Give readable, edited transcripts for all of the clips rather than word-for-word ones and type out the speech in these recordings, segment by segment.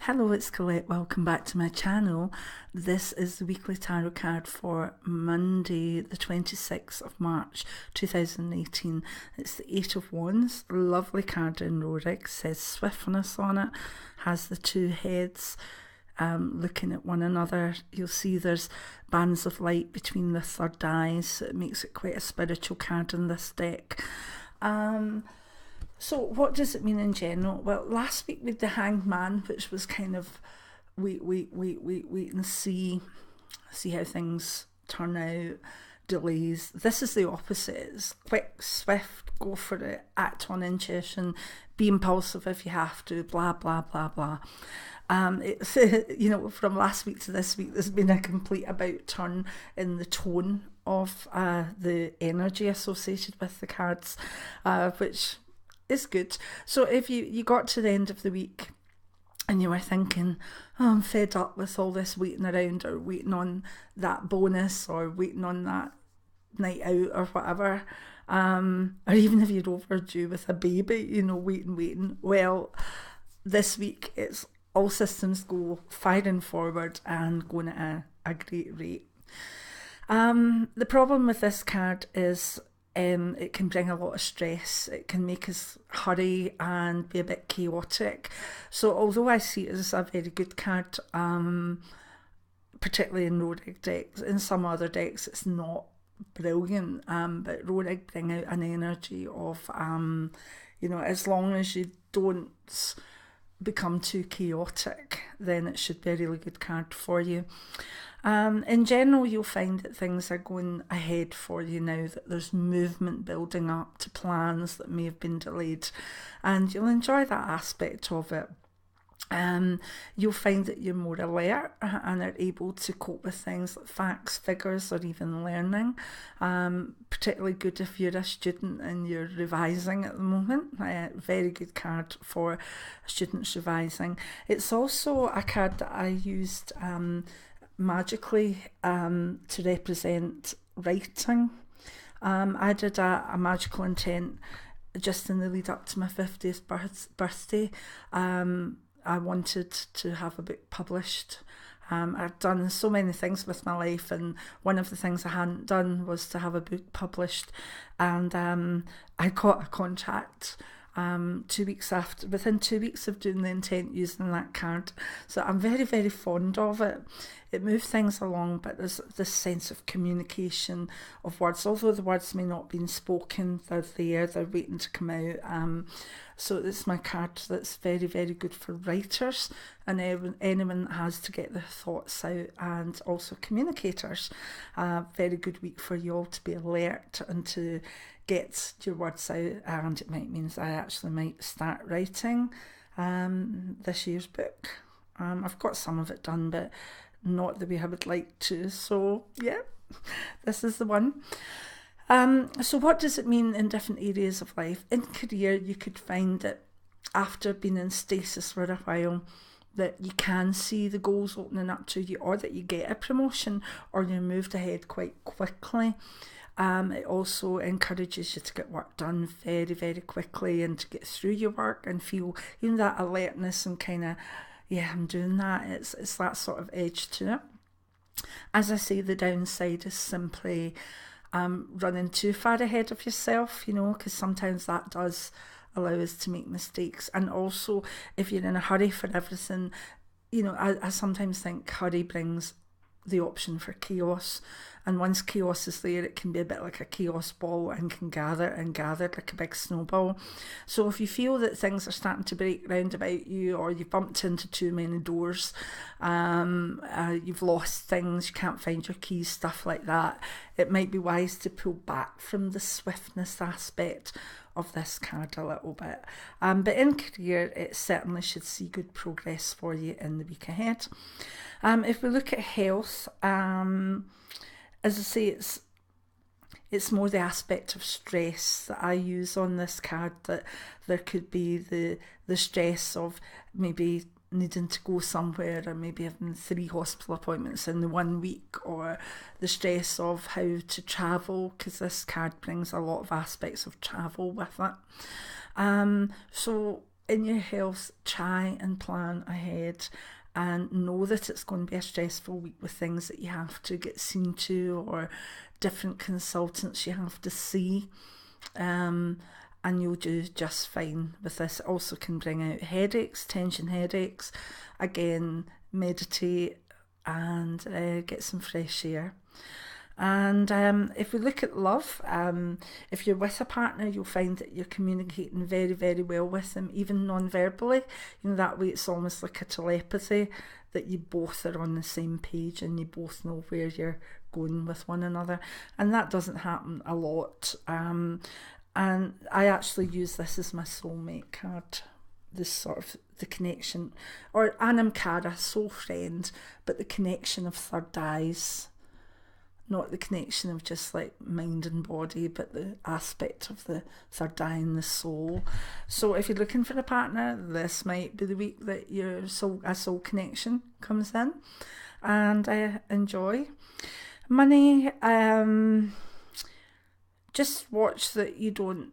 Hello, it's Colette. Welcome back to my channel. This is the weekly tarot card for Monday, the 26th of March 2018. It's the Eight of Wands. Lovely card in Rohrig. Says swiftness on it. Has the two heads looking at one another. You'll see there's bands of light between the third eye, so it makes it quite a spiritual card in this deck. So what does it mean in general? Well, last week with the Hanged Man, which was kind of wait and see how things turn out, delays. This is the opposite. It's quick, swift, go for it, act on intuition, be impulsive if you have to, blah, blah, blah, blah. It's, from last week to this week, there's been a complete about turn in the tone of the energy associated with the cards, which is good. So if you got to the end of the week and you were thinking, oh, I'm fed up with all this waiting around, or waiting on that bonus, or waiting on that night out or whatever, or even if you're overdue with a baby, waiting, well, this week it's all systems go, firing forward and going at a great rate. The problem with this card is it can bring a lot of stress. It can make us hurry and be a bit chaotic. So although I see it as a very good card, particularly in Rohrig decks, in some other decks it's not brilliant, but Rohrig bring out an energy of, as long as you don't become too chaotic, then it should be a really good card for you. In general, you'll find that things are going ahead for you now, that there's movement building up to plans that may have been delayed, and you'll enjoy that aspect of it. You'll find that you're more alert and are able to cope with things like facts, figures, or even learning. Particularly good if you're a student and you're revising at the moment. Very good card for students revising. It's also a card that I used magically to represent writing. I did a magical intent just in the lead up to my 50th birthday. I wanted to have a book published. I've done so many things with my life, and one of the things I hadn't done was to have a book published, and I got a contract within 2 weeks of doing the intent using that card. So I'm very, very fond of it. It moves things along, but there's this sense of communication of words. Although the words may not have been spoken, they're there, they're waiting to come out. So it's my card that's very, very good for writers and anyone that has to get their thoughts out, and also communicators. Very good week for you all to be alert and to get your words out, and it might mean I actually might start writing this year's book. I've got some of it done, but not the way I would like to. So yeah, this is the one. So what does it mean in different areas of life? In career, you could find that after being in stasis for a while, that you can see the goals opening up to you, or that you get a promotion, or you're moved ahead quite quickly. It also encourages you to get work done very, very quickly, and to get through your work and feel that alertness and kind of, yeah, I'm doing that. It's that sort of edge to it. As I say, the downside is simply running too far ahead of yourself, because sometimes that does allow us to make mistakes. And also, if you're in a hurry for everything, I sometimes think hurry brings the option for chaos, and once chaos is there, it can be a bit like a chaos ball and can gather like a big snowball. So if you feel that things are starting to break round about you, or you've bumped into too many doors, you've lost things, you can't find your keys, stuff like that, it might be wise to pull back from the swiftness aspect of this card a little bit. But in career, it certainly should see good progress for you in the week ahead. If we look at health, as I say, it's more the aspect of stress that I use on this card, that there could be the stress of maybe needing to go somewhere, or maybe having 3 hospital appointments in the 1 week, or the stress of how to travel, because this card brings a lot of aspects of travel with it. So in your health, try and plan ahead and know that it's going to be a stressful week with things that you have to get seen to or different consultants you have to see. And you'll do just fine with this. It also can bring out headaches, tension headaches. Again, meditate and get some fresh air. And if we look at love, if you're with a partner, you'll find that you're communicating very, very well with them, even non-verbally. That way it's almost like a telepathy, that you both are on the same page and you both know where you're going with one another. And that doesn't happen a lot. And I actually use this as my soulmate card, this sort of the connection, or Anam Cara, soul friend, but the connection of third eyes. Not the connection of just like mind and body, but the aspect of the third eye and the soul. So if you're looking for a partner, this might be the week that a soul connection comes in. And enjoy. Money, just watch that you don't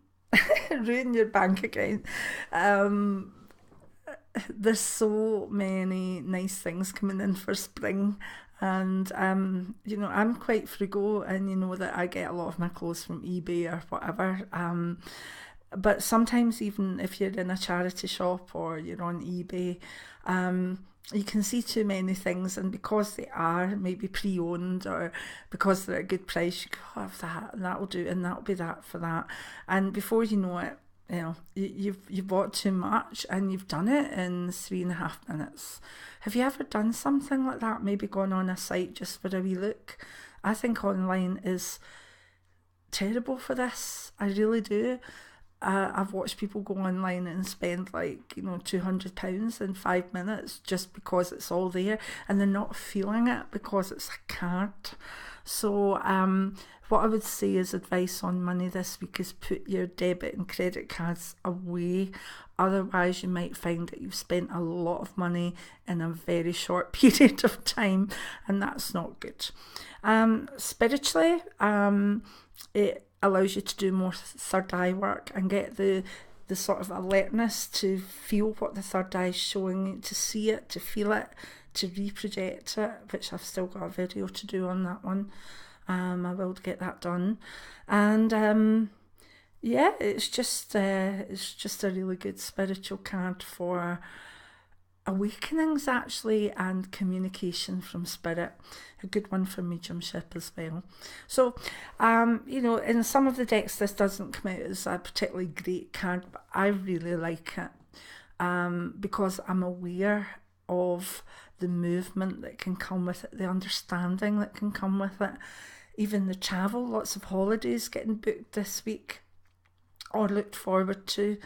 ruin your bank account. There's so many nice things coming in for spring. And, I'm quite frugal, and you know that I get a lot of my clothes from eBay or whatever. But sometimes even if you're in a charity shop or you're on eBay, you can see too many things, and because they are maybe pre-owned or because they're at a good price, you go, oh, have that, and that'll do, and that'll be that for that. And before you know it, you've bought too much, and you've done it in 3.5 minutes. Have you ever done something like that? Maybe gone on a site just for a wee look? I think online is terrible for this. I really do. I've watched people go online and spend £200 in 5 minutes just because it's all there, and they're not feeling it because it's a card. So what I would say is advice on money this week is put your debit and credit cards away. Otherwise you might find that you've spent a lot of money in a very short period of time, and that's not good. Spiritually, it allows you to do more third eye work and get the sort of alertness to feel what the third eye is showing, to see it, to feel it, to reproject it, which I've still got a video to do on that one. I will get that done. And it's just a really good spiritual card for awakenings actually, and communication from spirit. A good one for mediumship as well. So in some of the decks this doesn't come out as a particularly great card, but I really like it because I'm aware of the movement that can come with it, the understanding that can come with it, even the travel, lots of holidays getting booked this week or looked forward to.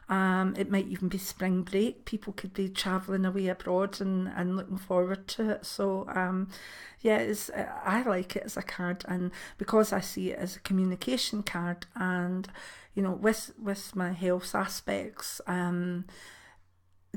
It might even be spring break. People could be travelling away abroad and looking forward to it. So I like it as a card, and because I see it as a communication card, and with my health aspects,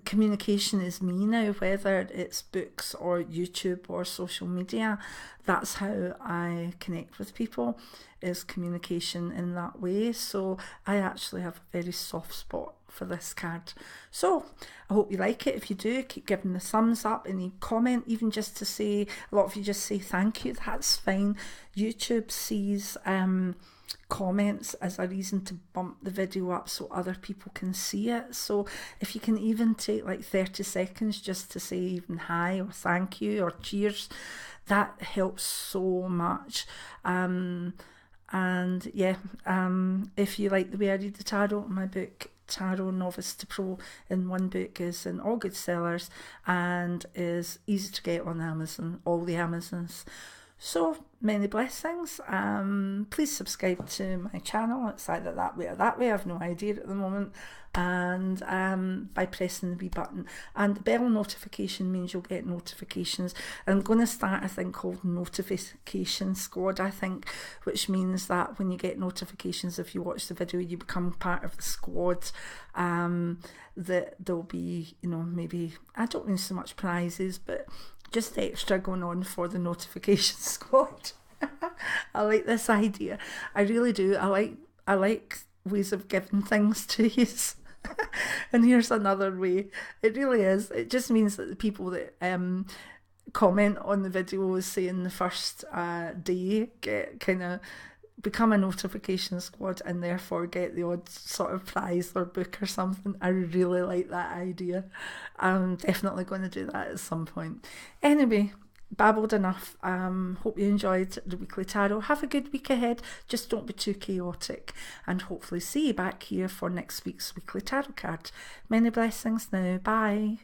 communication is me now, whether it's books or YouTube or social media. That's how I connect with people, is communication in that way. So I actually have a very soft spot for this card. So I hope you like it. If you do, keep giving the thumbs up, and you comment, even just to say, a lot of you just say thank you, that's fine. YouTube sees comments as a reason to bump the video up so other people can see it. So if you can even take 30 seconds just to say even hi or thank you or cheers, that helps so much. If you like the way I read the tarot, my book Tarot Novice to Pro in one book is in all good sellers and is easy to get on Amazon, all the Amazons. So many blessings. Please subscribe to my channel. It's either that way or that way. I have no idea at the moment. And by pressing the wee button. And the bell notification means you'll get notifications. I'm going to start a thing called Notification Squad, I think, which means that when you get notifications, if you watch the video, you become part of the squad. That there'll be, maybe, I don't mean so much prizes, but just extra going on for the notification squad. I like this idea. I really do. I like ways of giving things to you. And here's another way. It really is. It just means that the people that comment on the videos saying the first day get kind of become a notification squad and therefore get the odd sort of prize or book or something. I really like that idea. I'm definitely going to do that at some point. Anyway, babbled enough. Hope you enjoyed the weekly tarot. Have a good week ahead. Just don't be too chaotic, and hopefully see you back here for next week's weekly tarot card. Many blessings now. Bye.